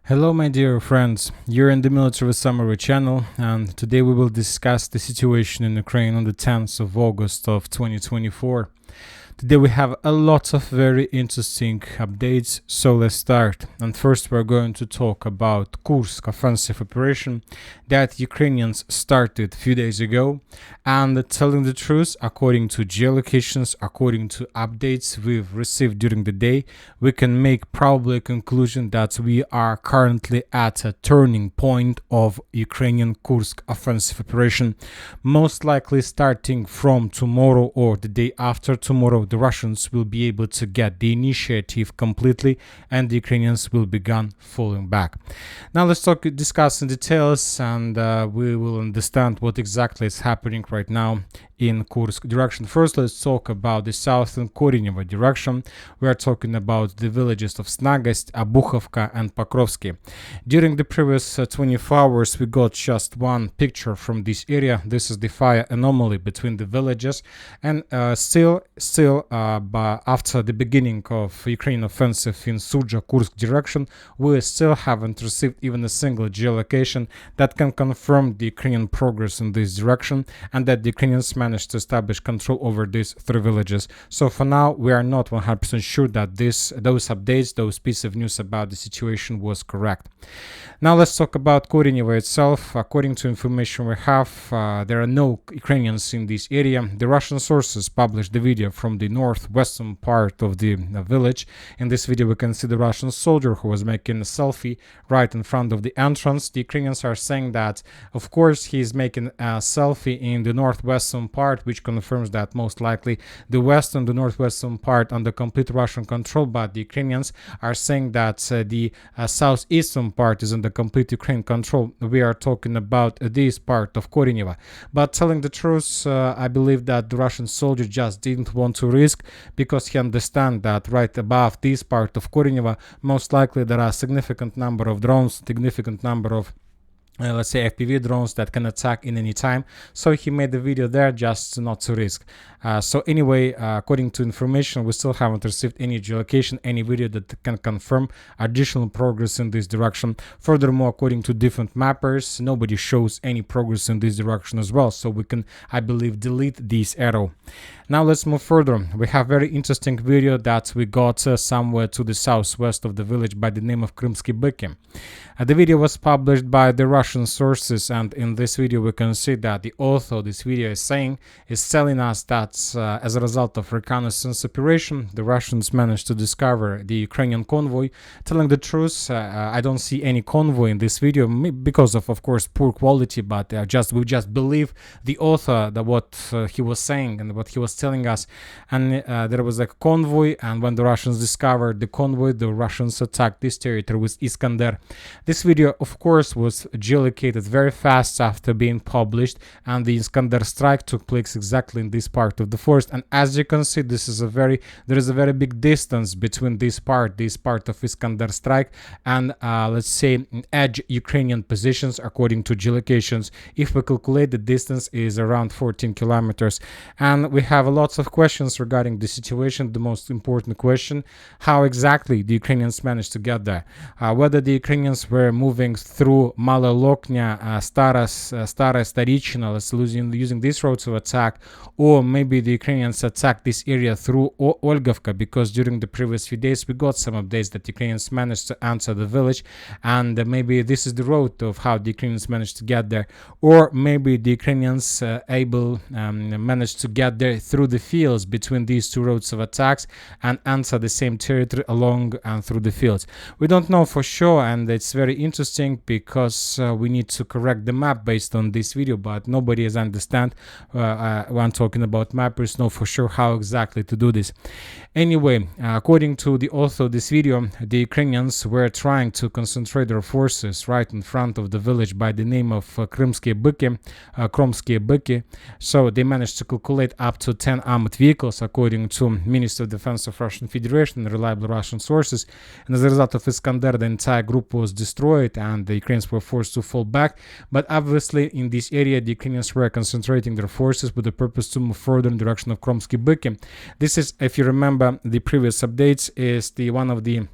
Hello my dear friends, you're in the Military Summary channel, and today we will discuss the situation in Ukraine on the 10th of August of 2024. Today we have a lot of very interesting updates, so let's start. And first we're going to talk about Kursk offensive operation that Ukrainians started a few days ago. And telling the truth, according to geolocations, according to updates we've received during the day, we can make probably a conclusion that we are currently at a turning point of Ukrainian Kursk offensive operation, most likely starting from tomorrow or the day after tomorrow. The Russians will be able to get the initiative completely and the Ukrainians will begin falling back. Now let's discuss in details, and we will understand what exactly is happening right now in Kursk direction. First, let's talk about the southern Korenevo direction. We are talking about the villages of Snagost, Abukovka and Pokrovsk. During the previous 24 hours, we got just one picture from this area. This is the fire anomaly between the villages, and still, but after the beginning of Ukrainian offensive in Sudzha, Kursk direction, we still haven't received even a single geolocation that can confirm the Ukrainian progress in this direction and that the Ukrainians managed to establish control over these three villages. So for now, we are not 100% sure that those updates, those pieces of news about the situation was correct. Now let's talk about Korenevo itself. According to information we have, there are no Ukrainians in this area. The Russian sources published the video from the northwestern part of the village. In this video we can see the Russian soldier who was making a selfie right in front of the entrance. The Ukrainians are saying that of course he is making a selfie in the northwestern part, which confirms that most likely the western, the northwestern part under complete Russian control, but the Ukrainians are saying that the southeastern part is under complete Ukraine control. We are talking about this part of Korenevo. But telling the truth, I believe that the Russian soldier just didn't want to risk, because he understands that right above this part of Korenevo, most likely there are significant number of drones, significant number of let's say FPV drones that can attack in any time. So he made the video there just not to risk. So anyway, according to information, we still haven't received any geolocation, any video that can confirm additional progress in this direction. Furthermore, according to different mappers, nobody shows any progress in this direction as well. So we can, I believe, delete this arrow. Now let's move further. We have very interesting video that we got somewhere to the southwest of the village by the name of Krymsky Byki. The video was published by the Russian sources, and in this video we can see that the author of this video is telling us that as a result of reconnaissance operation, the Russians managed to discover the Ukrainian convoy. Telling the truth, I don't see any convoy in this video because of course, poor quality, but we just believe the author, that what he was saying and what he was telling us. And there was a convoy, and when the Russians discovered the convoy, the Russians attacked this territory with Iskander. This video, of course, was geolocated very fast after being published, and the Iskander strike took place exactly in this part of the forest. And as you can see, there is a very big distance between this part of Iskander strike and let's say edge Ukrainian positions according to geolocations. If we calculate, the distance is around 14 kilometers. And we have lots of questions regarding the situation. The most important question: how exactly the Ukrainians managed to get there? Whether the Ukrainians were moving through Maloloknya, Stara Starichina, using this road to attack, or maybe the Ukrainians attacked this area through Olgovka, because during the previous few days we got some updates that Ukrainians managed to enter the village, and maybe this is the road of how the Ukrainians managed to get there. Or maybe the Ukrainians managed to get there through the fields between these two roads of attacks and enter the same territory along and through the fields. We don't know for sure, and it's very interesting because we need to correct the map based on this video, but nobody has understand when talking about mappers know for sure how exactly to do this. Anyway, according to the author of this video, the Ukrainians were trying to concentrate their forces right in front of the village by the name of Krymsky Byki. So they managed to calculate up to 10 armored vehicles, according to Ministry of Defense of Russian Federation and reliable Russian sources. And as a result of Iskander, the entire group was destroyed and the Ukrainians were forced to fall back. But obviously in this area, the Ukrainians were concentrating their forces with the purpose to move further in the direction of Krymsky Byki. This is, if you remember the previous updates, is the one of the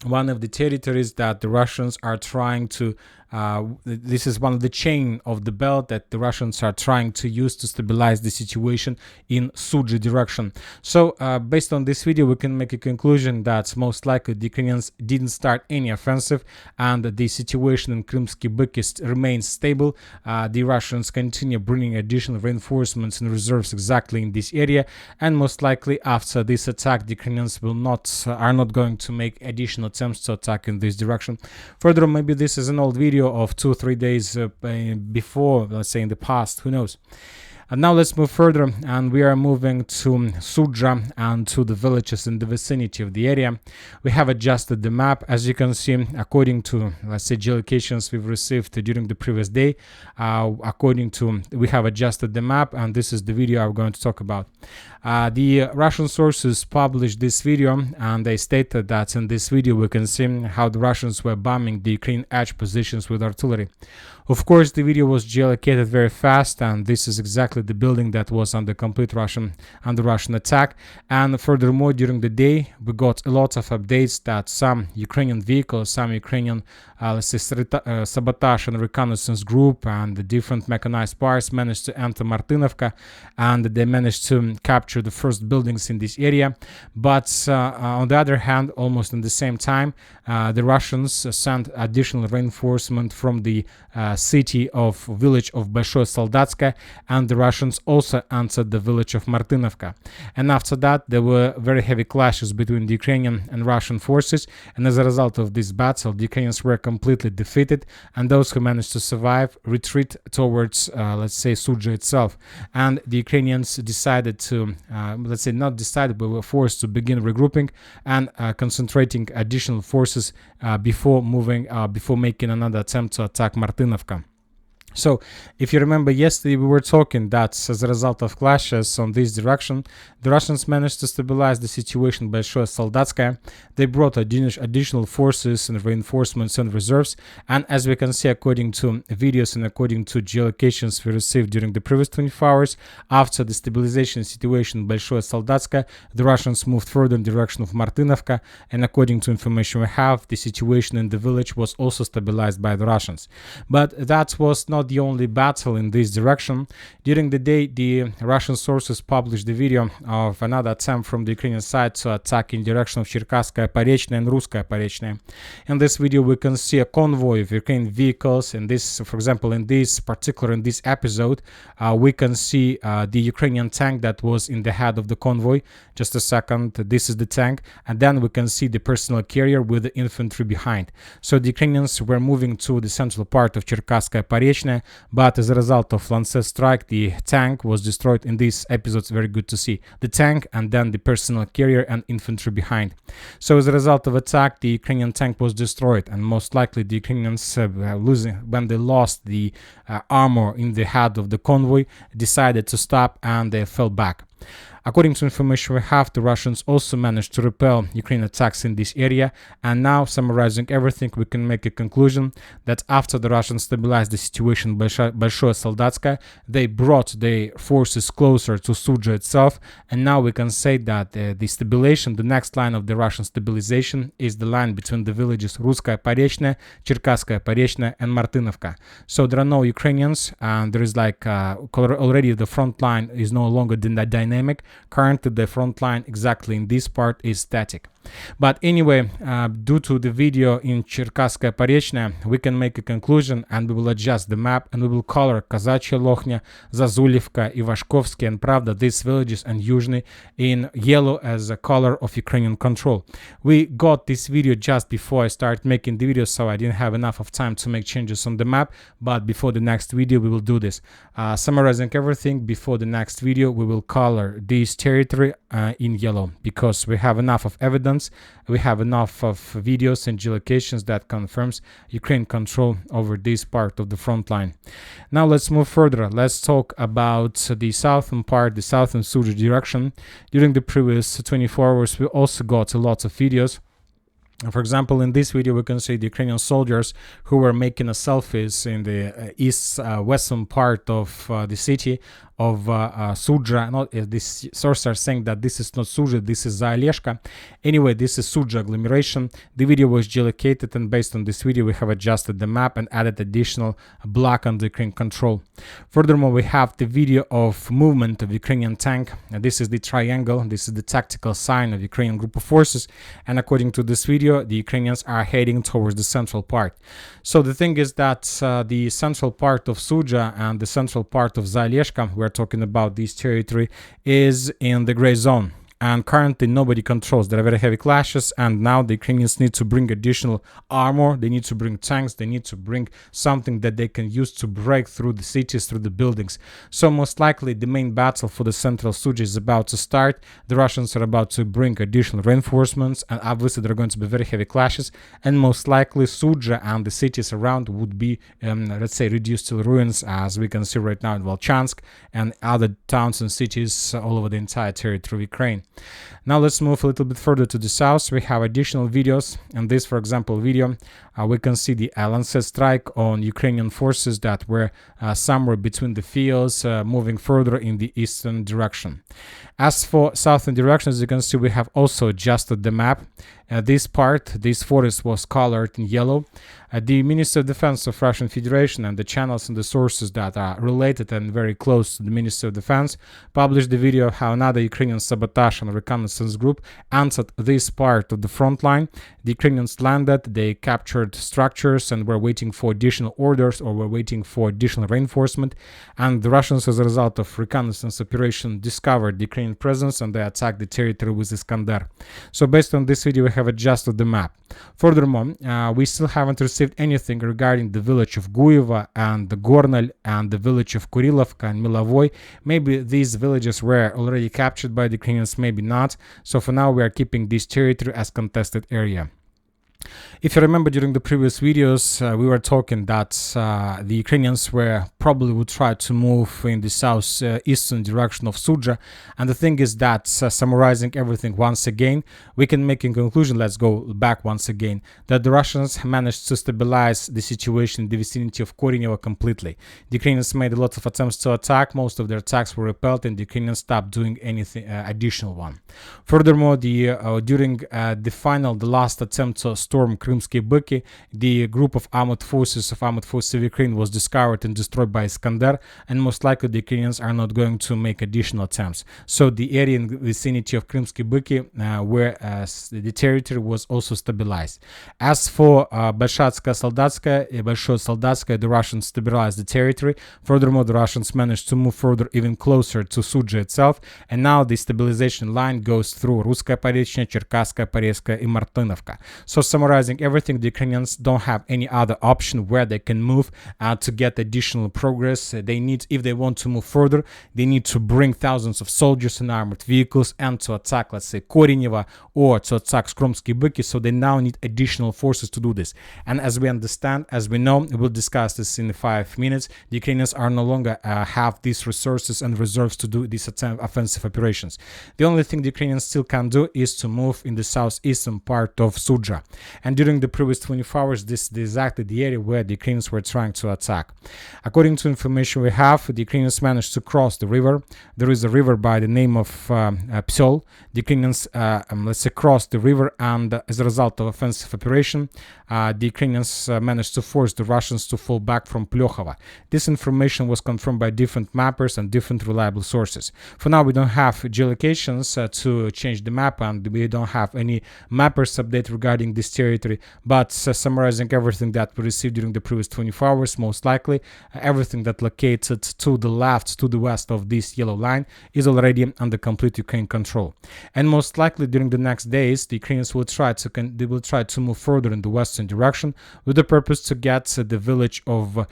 one of the territories that the Russians are trying to this is one of the chain of the belt that the Russians are trying to use to stabilize the situation in Sudzha direction. So based on this video, we can make a conclusion that most likely the Ukrainians didn't start any offensive, and the situation in Krymsky Byk remains stable. The Russians continue bringing additional reinforcements and reserves exactly in this area, and most likely after this attack, the Ukrainians are not going to make additional attempts to attack in this direction. Further, maybe this is an old video of 2-3 days before, let's say in the past, who knows. And now let's move further, and we are moving to Sudzha and to the villages in the vicinity of the area. We have adjusted the map, as you can see, according to, let's say, geolocations we've received during the previous day. We have adjusted the map, and this is the video I'm going to talk about. The Russian sources published this video, and they stated that in this video we can see how the Russians were bombing the Ukrainian edge positions with artillery. Of course, the video was geolocated very fast, and this is exactly the building that was under complete Russian attack. And furthermore, during the day, we got a lot of updates that some Ukrainian vehicles, some Ukrainian sabotage and reconnaissance group and the different mechanized parts managed to enter Martinovka, and they managed to capture the first buildings in this area. But on the other hand, almost in the same time, the Russians sent additional reinforcement from the village of Большое Солдатское, and the Russians also entered the village of Martinovka. And after that, there were very heavy clashes between the Ukrainian and Russian forces, and as a result of this battle, the Ukrainians were completely defeated, and those who managed to survive retreat towards, let's say, Sudzha itself. And the Ukrainians decided to, let's say, not decided, but were forced to begin regrouping and concentrating additional forces before making another attempt to attack Martinovka. So, if you remember, yesterday we were talking that as a result of clashes on this direction, the Russians managed to stabilize the situation by Большое Солдатское. They brought additional forces and reinforcements and reserves, and as we can see, according to videos and according to geolocations we received during the previous 24 hours, after the stabilization situation by Большое Солдатское, the Russians moved further in the direction of Martinovka, and according to information we have, the situation in the village was also stabilized by the Russians. But that was not the only battle in this direction. During the day, the Russian sources published the video of another attempt from the Ukrainian side to attack in direction of Черкасская Поречная and Русская Поречная. In this video, we can see a convoy of Ukrainian vehicles. And this, for example, in this episode, we can see the Ukrainian tank that was in the head of the convoy. Just a second, this is the tank, and then we can see the personal carrier with the infantry behind. So the Ukrainians were moving to the central part of Черкасская Поречная, but as a result of Lancet strike, the tank was destroyed. In this episode, it's very good to see the tank and then the personal carrier and infantry behind. So as a result of attack, the Ukrainian tank was destroyed, and most likely the Ukrainians, when they lost the armor in the head of the convoy, decided to stop and they fell back. According to information we have, the Russians also managed to repel Ukrainian attacks in this area, and now, summarizing everything, we can make a conclusion that after the Russians stabilized the situation Большое Солдатское, they brought their forces closer to Sudzha itself, and now we can say that the next line of the Russian stabilization is the line between the villages Русская Поречная, Черкасская Поречная, and Martinovka. So there are no Ukrainians, and there is already the front line is no longer dynamic. Currently, the front line exactly in this part is static. But anyway, due to the video in Черкасская Поречная, we can make a conclusion, and we will adjust the map, and we will color Казачья Лохня, Зазулевка, Ivashkovsky, and Pravda, these villages, and Yuzhny in yellow as a color of Ukrainian control. We got this video just before I started making the video, so I didn't have enough of time to make changes on the map, but before the next video we will do this. Summarizing everything, before the next video we will color this territory in yellow, because we have enough of evidence, we have enough of videos and geolocations that confirms Ukraine control over this part of the front line. Now let's move further. Let's talk about the southern part, the southern Sudzha direction. During the previous 24 hours we also got a lot of videos. For example, in this video we can see the Ukrainian soldiers who were making selfies in the western part of the city Sudzha. Not this sources are saying that this is not Sudzha, this is Zaleshka. Anyway, this is Sudzha agglomeration. The video was geolocated, and based on this video, we have adjusted the map and added additional block under Ukraine control. Furthermore, we have the video of movement of Ukrainian tank. This is the triangle. This is the tactical sign of Ukrainian group of forces. And according to this video, the Ukrainians are heading towards the central part. So the thing is that the central part of Sudzha and the central part of Zaleshka, we're talking about this territory, is in the gray zone. And currently nobody controls. There are very heavy clashes, and now the Ukrainians need to bring additional armor, they need to bring tanks, they need to bring something that they can use to break through the cities, through the buildings. So most likely the main battle for the central Sudzha is about to start. The Russians are about to bring additional reinforcements, and obviously there are going to be very heavy clashes, and most likely Sudzha and the cities around would be, let's say, reduced to ruins, as we can see right now in Volchansk and other towns and cities all over the entire territory of Ukraine. Now let's move a little bit further to the south. We have additional videos. In this, for example, video, we can see the Lancet strike on Ukrainian forces that were somewhere between the fields, moving further in the eastern direction. As for southern direction, as you can see, we have also adjusted the map. This forest was colored in yellow. The Ministry of Defense of Russian Federation and the channels and the sources that are related and very close to the Ministry of Defense published the video of how another Ukrainian sabotage and reconnaissance group entered this part of the front line. The Ukrainians landed, they captured structures and were waiting for additional orders or were waiting for additional reinforcement. And the Russians, as a result of reconnaissance operation, discovered the Ukrainian presence and they attacked the territory with Iskander. So based on this video, we have adjusted the map. Furthermore, we still haven't received anything regarding the village of Gueva and the Gornal and the village of Kurilovka and Milovoy. Maybe these villages were already captured by the Ukrainians, maybe not. So for now, we are keeping this territory as contested area. If you remember, during the previous videos, we were talking that the Ukrainians probably would try to move in the southeastern direction of Sudzha. And the thing is that, summarizing everything once again, we can make a conclusion, let's go back once again, that the Russians managed to stabilize the situation in the vicinity of Korenevo completely. The Ukrainians made a lot of attempts to attack, most of their attacks were repelled, and the Ukrainians stopped doing anything additional one. Furthermore, during the last attempt to storm Krymsky Byki, the group of armored forces of Ukraine was discovered and destroyed by Iskander, and most likely the Ukrainians are not going to make additional attempts. So the area in the vicinity of Krymsky Byki, where the territory was also stabilized. As for Большое Soldatskaya, the Russians stabilized the territory. Furthermore, the Russians managed to move further, even closer to Sudzha itself, and now the stabilization line goes through Russkaya Porечная, Cherkasskaya Porezhskaya, and Martinovka. So summarizing everything, the Ukrainians don't have any other option where they can move to get additional progress. They need, if they want to move further, they need to bring thousands of soldiers and armored vehicles and to attack, let's say, Korenevo or to attack Krymsky Byki. So they now need additional forces to do this. And as we understand, as we know, we'll discuss this in 5 minutes, the Ukrainians are no longer have these resources and reserves to do these offensive operations. The only thing the Ukrainians still can do is to move in the southeastern part of Sudzha. And during the previous 24 hours, this is exactly the area where the Ukrainians were trying to attack. According to information we have, the Ukrainians managed to cross the river. There is a river by the name of Psyol. The Ukrainians, let's say, crossed the river, and as a result of offensive operation, the Ukrainians managed to force the Russians to fall back from Plyokhova. This information was confirmed by different mappers and different reliable sources. For now, we don't have geolocations to change the map, and we don't have any mappers update regarding this territory, but summarizing everything that we received during the previous 24 hours, most likely everything that located to the left, to the west of this yellow line is already under complete Ukraine control. And most likely during the next days, the Ukrainians will try to move further in the western direction with the purpose to get the village of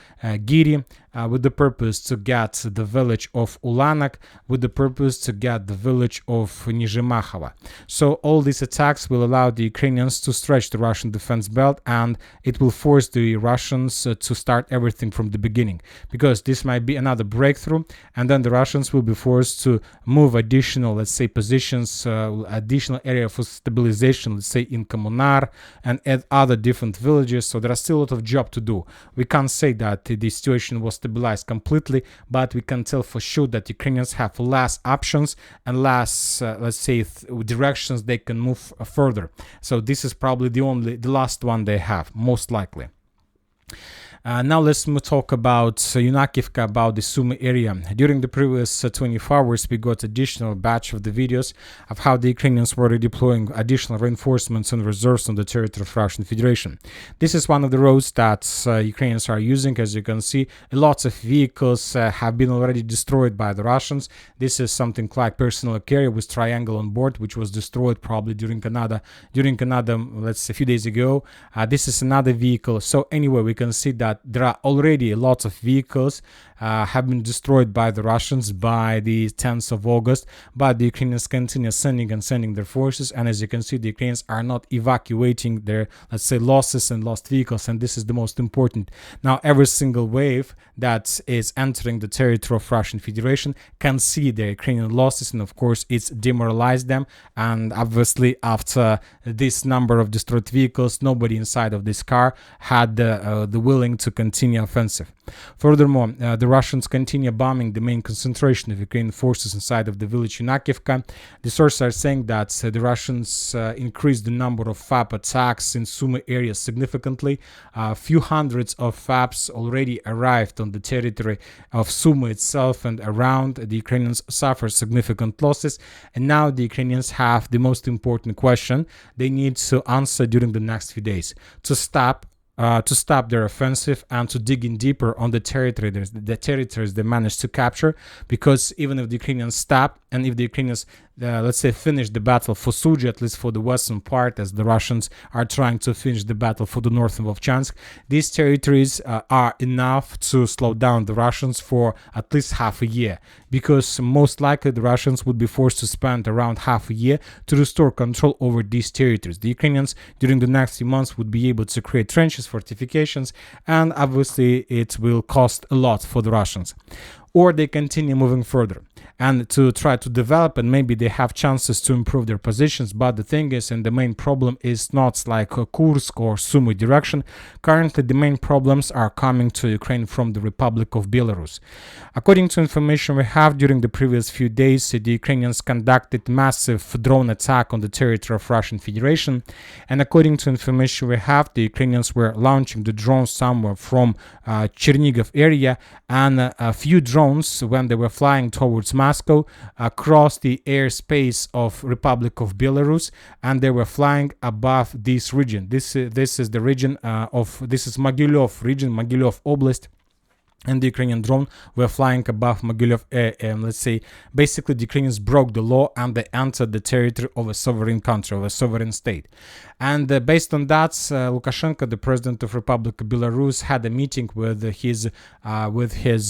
Giri, with the purpose to get the village of Ulanak, with the purpose to get the village of Nizhimachova. So all these attacks will allow the Ukrainians to stretch the Russian defense belt, and it will force the Russians to start everything from the beginning, because this might be another breakthrough, and then the Russians will be forced to move additional, let's say, positions, additional area for stabilization, let's say in Kommunar and at other different villages. So there are still a lot of job to do. We can't say that the situation was stabilized completely, but we can tell for sure that Ukrainians have less options and less, let's say, directions they can move further. So this is probably the last one they have, most likely. Now let's talk about Yunakivka, about the Sumy area. During the previous 24 hours, we got additional batch of the videos of how the Ukrainians were redeploying additional reinforcements and reserves on the territory of Russian Federation. This is one of the roads that Ukrainians are using. As you can see, lots of vehicles have been already destroyed by the Russians. This is something like personal carrier with triangle on board, which was destroyed probably during another, let's say, a few days ago. This is another vehicle. So anyway, we can see that there are already lots of vehicles have been destroyed by the Russians by the 10th of August, but the Ukrainians continue sending their forces, and as you can see, the Ukrainians are not evacuating their, let's say, losses and lost vehicles, and this is the most important. Now every single wave that is entering the territory of Russian Federation can see the Ukrainian losses, and of course it's demoralized them, and obviously after this number of destroyed vehicles, nobody inside of this car had the willing to continue offensive. Furthermore, the Russians continue bombing the main concentration of Ukrainian forces inside of the village Yunakivka. The sources are saying that the Russians increased the number of FAB attacks in Sumy area significantly. A few hundreds of FABs already arrived on the territory of Sumy itself and around. The Ukrainians suffer significant losses, and now the Ukrainians have the most important question they need to answer during the next few days: to stop their offensive and to dig in deeper on the territories they managed to capture. Because even if the Ukrainians stop, and if the Ukrainians let's say finish the battle for Sudzha, at least for the western part, as the Russians are trying to finish the battle for the north of Vovchansk, these territories are enough to slow down the Russians for at least half a year, because most likely the Russians would be forced to spend around half a year to restore control over these territories. The Ukrainians during the next few months would be able to create trenches, fortifications, and obviously it will cost a lot for the Russians. Or they continue moving further and to try to develop, and maybe they have chances to improve their positions. But the thing is, and the main problem is not like Kursk or Sumy direction. Currently, the main problems are coming to Ukraine from the Republic of Belarus. According to information we have, during the previous few days, the Ukrainians conducted massive drone attack on the territory of Russian Federation. And according to information we have, the Ukrainians were launching the drones somewhere from Chernihiv area, and a few drones, when they were flying towards Moscow, across the airspace of Republic of Belarus, and they were flying above this region. This is the region this is Mogilev region, Mogilev Oblast. And the Ukrainian drone were flying above Mogilev. Let's say, basically the Ukrainians broke the law and they entered the territory of a sovereign country, of a sovereign state. And based on that, Lukashenko, the president of Republic of Belarus, had a meeting with his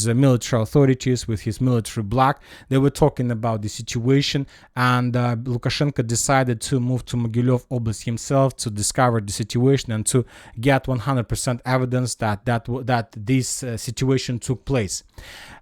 military authorities, with his military bloc. They were talking about the situation, and Lukashenko decided to move to Mogilev Oblast himself to discover the situation and to get 100% evidence that this situation took place.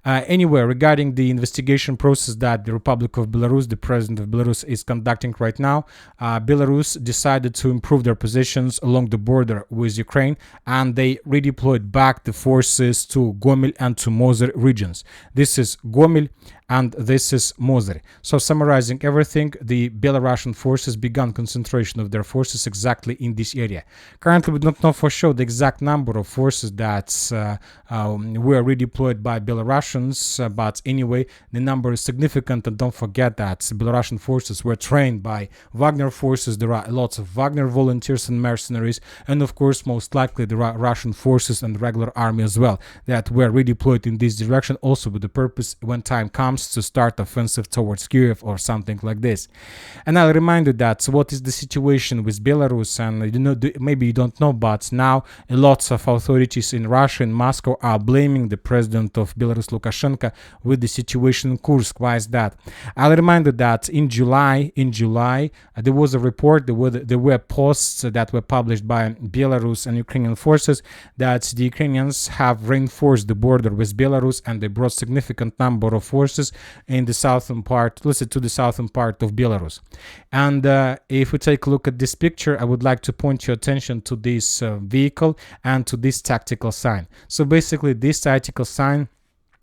Anyway, regarding the investigation process that the Republic of Belarus, the president of Belarus, is conducting right now, Belarus decided to improve their positions along the border with Ukraine, and they redeployed back the forces to Gomel and to Mozyr regions. This is Gomel and this is Mozyr. So summarizing everything, the Belarusian forces began concentration of their forces exactly in this area. Currently, we don't know for sure the exact number of forces that were redeployed by Belarusians, but anyway, the number is significant, and don't forget that Belarusian forces were trained by Wagner forces. There are lots of Wagner volunteers and mercenaries, and of course, most likely there are Russian forces and regular army as well that were redeployed in this direction, also with the purpose, when time comes, wants to start offensive towards Kiev or something like this. And I'll remind you that what is the situation with Belarus, and maybe you don't know, but now lots of authorities in Russia and Moscow are blaming the president of Belarus, Lukashenko, with the situation in Kursk. Why is that? I'll remind you that in July, there was a report, there were posts that were published by Belarus and Ukrainian forces that the Ukrainians have reinforced the border with Belarus, and they brought significant number of forces in the southern part, to the southern part of Belarus. And if we take a look at this picture, I would like to point your attention to this vehicle and to this tactical sign. So basically, this tactical sign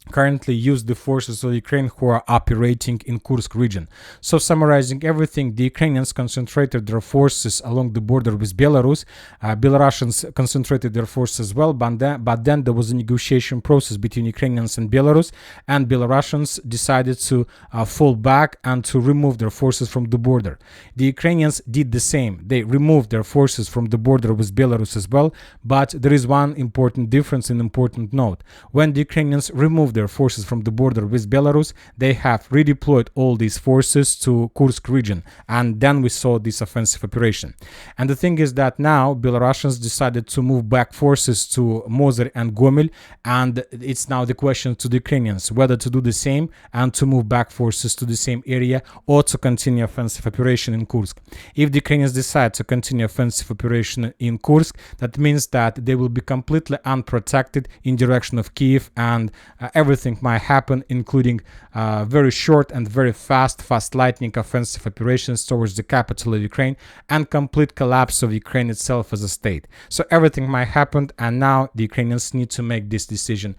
currently use the forces of Ukraine who are operating in Kursk region. So summarizing everything, the Ukrainians concentrated their forces along the border with Belarus. Belarusians concentrated their forces as well, but then there was a negotiation process between Ukrainians and Belarus, and Belarusians decided to fall back and to remove their forces from the border. The Ukrainians did the same. They removed their forces from the border with Belarus as well, but there is one important difference, an important note. When the Ukrainians removed their forces from the border with Belarus, they have redeployed all these forces to Kursk region, and then we saw this offensive operation. And the thing is that now Belarusians decided to move back forces to Mozyr and Gomel, and it's now the question to the Ukrainians whether to do the same and to move back forces to the same area or to continue offensive operation in Kursk. If the Ukrainians decide to continue offensive operation in Kursk, that means that they will be completely unprotected in direction of Kiev, and everything might happen, including very short and very fast lightning offensive operations towards the capital of Ukraine and complete collapse of Ukraine itself as a state. So everything might happen, and now the Ukrainians need to make this decision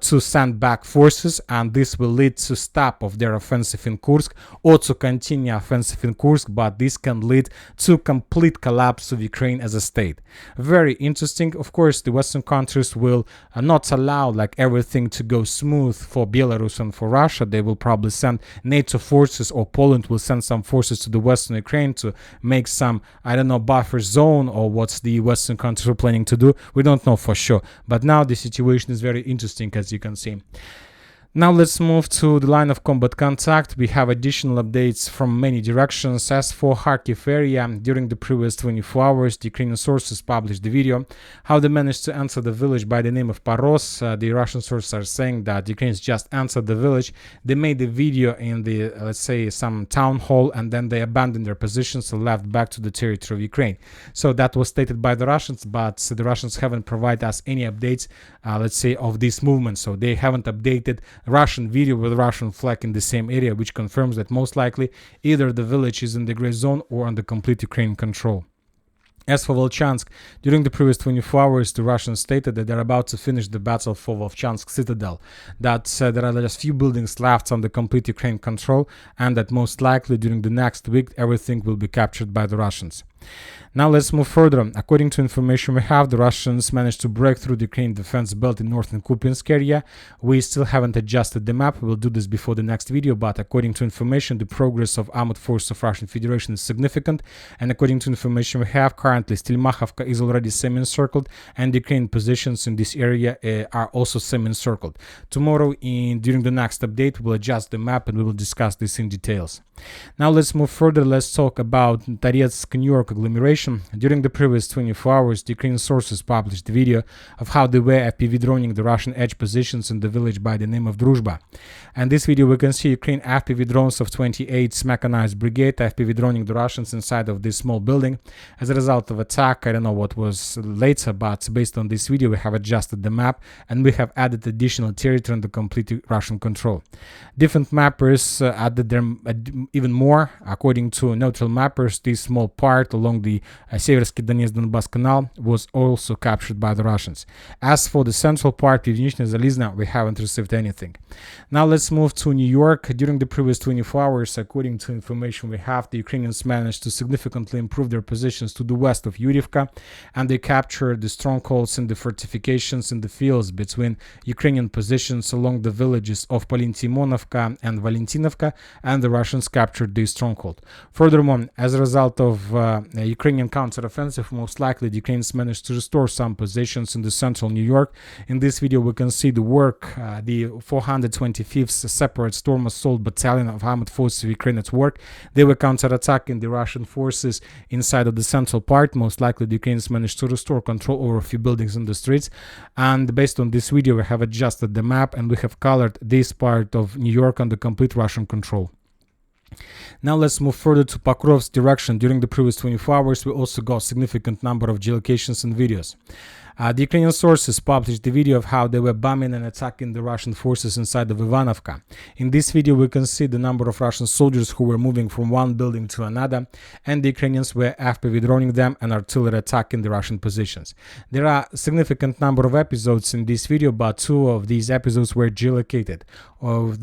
to send back forces, and this will lead to stop of their offensive in Kursk or to continue offensive in Kursk, but this can lead to complete collapse of Ukraine as a state. Very interesting. Of course, the Western countries will not allow like everything to go smooth for Belarus and for Russia. They will probably send NATO forces, or Poland will send some forces to the Western Ukraine to make some, I don't know, buffer zone, or what's the Western countries are planning to do. We don't know for sure. But now the situation is very interesting, as you can see. Now let's move to the line of combat contact. We have additional updates from many directions. As for Kharkiv area, during the previous 24 hours, the Ukrainian sources published the video how they managed to enter the village by the name of Paros. The Russian sources are saying that the Ukrainians just entered the village. They made the video in the, let's say, some town hall, and then they abandoned their positions and left back to the territory of Ukraine. So that was stated by the Russians, but the Russians haven't provided us any updates, let's say, of this movement. So they haven't updated Russian video with Russian flag in the same area, which confirms that most likely either the village is in the gray zone or under complete Ukrainian control. As for Volchansk, during the previous 24 hours, the Russians stated that they're about to finish the battle for Volchansk citadel, that there are just few buildings left under complete Ukrainian control, and that most likely during the next week everything will be captured by the Russians. Now let's move further. According to information we have, the Russians managed to break through the Ukrainian defense belt in northern Kupiansk area. We still haven't adjusted the map. We'll do this before the next video, but according to information, the progress of armored forces of Russian Federation is significant, and according to information we have, currently Stelmakhovka is already semi-encircled, and the Ukrainian positions in this area are also semi-encircled. Tomorrow, during the next update, we will adjust the map and we will discuss this in details. Now let's move further. Let's talk about Donetsk New York agglomeration. During the previous 24 hours, the Ukrainian sources published the video of how they were FPV droning the Russian edge positions in the village by the name of Druzhba. And this video we can see Ukraine FPV drones of 28th Mechanized Brigade FPV droning the Russians inside of this small building. As a result of attack, I don't know what was later, but based on this video we have adjusted the map and we have added additional territory under complete Russian control. Different mappers added them even more. According to neutral mappers, this small part along the Seversky Donetsk-Donbass canal was also captured by the Russians. As for the central part, Pivnishny Zalizna, we haven't received anything. Now let's move to New York. During the previous 24 hours, according to information we have, the Ukrainians managed to significantly improve their positions to the west of Yurivka, and they captured the strongholds and the fortifications in the fields between Ukrainian positions along the villages of Palintimonovka and Valentinovka, and the Russians capture this stronghold. Furthermore, as a result of Ukrainian counteroffensive, most likely the Ukrainians managed to restore some positions in the central New York. In this video, we can see the work, the 425th Separate Storm Assault Battalion of Armed Forces of Ukraine at work. They were counterattacking the Russian forces inside of the central part. Most likely the Ukrainians managed to restore control over a few buildings in the streets. And based on this video, we have adjusted the map and we have colored this part of New York under complete Russian control. Now let's move further to Pokrovsk direction. During the previous 24 hours, we also got significant number of geolocations and videos. The Ukrainian sources published the video of how they were bombing and attacking the Russian forces inside of Ivanovka. In this video, we can see the number of Russian soldiers who were moving from one building to another, and the Ukrainians were FPV droning them and artillery attacking the Russian positions. There are a significant number of episodes in this video, but two of these episodes were geolocated.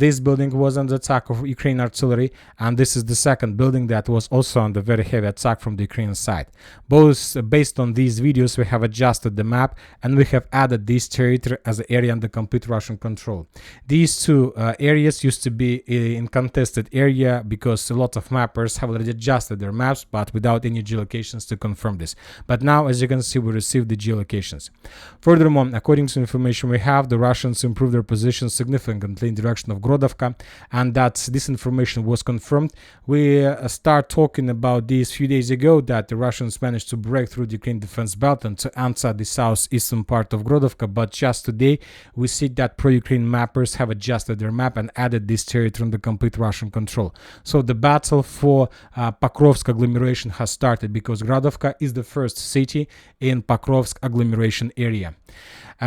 This building was under attack of Ukrainian artillery, and this is the second building that was also under very heavy attack from the Ukrainian side. Both based on these videos, we have adjusted the map and we have added this territory as an area under complete Russian control. These two areas used to be in contested area because a lot of mappers have already adjusted their maps, but without any geolocations to confirm this. But now, as you can see, we received the geolocations. Furthermore, according to information we have, the Russians improved their position significantly in the direction of Grodovka, and that this information was confirmed. We start talking about this few days ago that the Russians managed to break through the Ukrainian defense belt and to enter the southeastern part of Grodovka, but just today we see that pro-Ukraine mappers have adjusted their map and added this territory under complete Russian control. So the battle for Pokrovsk agglomeration has started because Grodovka is the first city in Pokrovsk agglomeration area.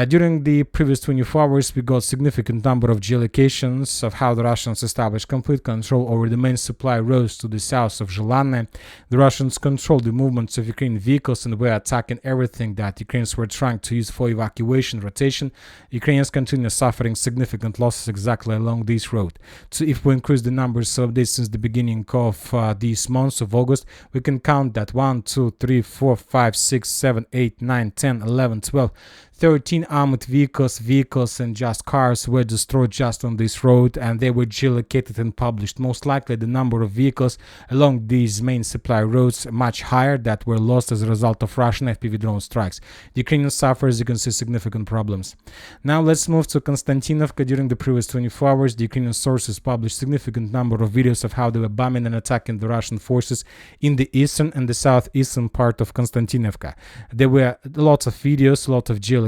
During the previous 24 hours, we got significant number of geolocations of how the Russians established complete control over the main supply roads to the south of Zhelane. The Russians controlled the movements of Ukrainian vehicles and were attacking everything that Ukrainians were trying to use for evacuation rotation. Ukrainians continue suffering significant losses exactly along this road. So if we increase the numbers of this since the beginning of these months of August, we can count that 1, 2, 3, 4, 5, 6, 7, 8, 9, 10, 11, 12, 13 armored vehicles and just cars were destroyed just on this road, and they were geolocated and published. Most likely the number of vehicles along these main supply roads much higher that were lost as a result of Russian FPV drone strikes. The Ukrainians suffer, as you can see, significant problems. Now let's move to Konstantinovka. During the previous 24 hours, the Ukrainian sources published significant number of videos of how they were bombing and attacking the Russian forces in the eastern and the southeastern part of Konstantinovka. There were lots of videos, a lot of geolocations,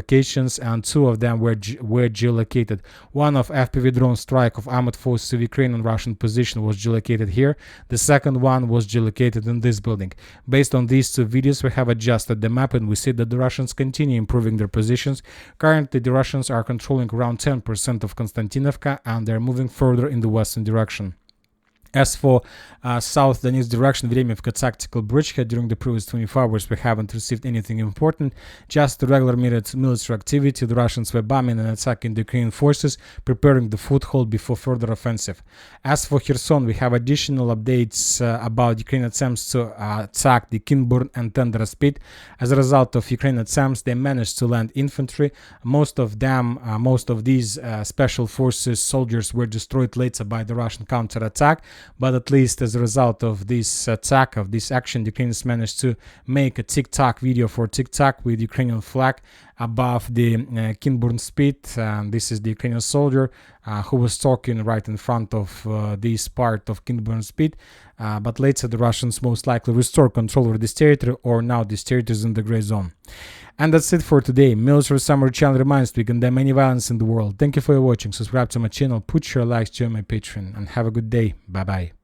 and two of them were geolocated. One of FPV drone strike of armored forces of Ukraine on Russian position was geolocated here. The second one was geolocated in this building. Based on these two videos, we have adjusted the map and we see that the Russians continue improving their positions. Currently, the Russians are controlling around 10% of Konstantinovka and they're moving further in the western direction. As for South Donetsk direction, Vremivka tactical bridgehead, during the previous 24 hours we haven't received anything important, just the regular military activity. The Russians were bombing and attacking the Ukrainian forces, preparing the foothold before further offensive. As for Kherson, we have additional updates about Ukrainian attempts to attack the Kinburn and Tenderspit. As a result of Ukrainian attempts, they managed to land infantry. Most of these special forces soldiers were destroyed later by the Russian counterattack. But at least as a result of this attack, of this action, the Ukrainians managed to make a TikTok video for TikTok with Ukrainian flag above the Kinburn Spit. This is the Ukrainian soldier who was talking right in front of this part of Kinburn Spit. But later the Russians most likely restore control over this territory, or now this territory is in the gray zone. And that's it for today. Military Summary channel reminds we condemn any violence in the world. Thank you for watching. Subscribe to my channel, put your likes, join my Patreon, and have a good day. Bye bye.